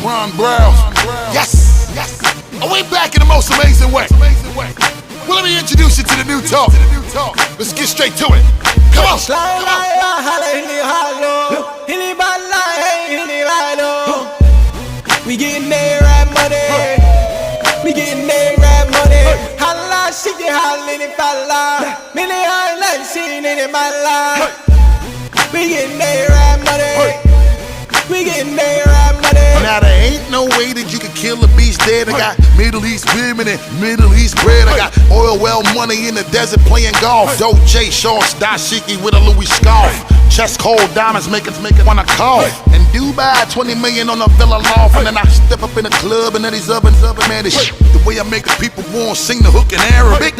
Ron Brown. Yes. Are we back in the most amazing way? Well, let me introduce you to the new talk. Let's get straight to it. Come on. We getting that rap money. We getting that rap money. Holla, shit, you hollin' it, falla. Many holla, seen it in my life. We getting that rap money. We getting that rap money. Now there ain't no way that you can kill a beast dead. I got Middle East women and Middle East bread. I got oil well money in the desert playing golf. Doja shorts, dashiki with a Louis scarf. Chest cold diamonds make it wanna cough. In Dubai, 20 million on a villa loft. And then I step up in the club and then these ovens, man, this shit. The way I make the people want sing the hook in Arabic.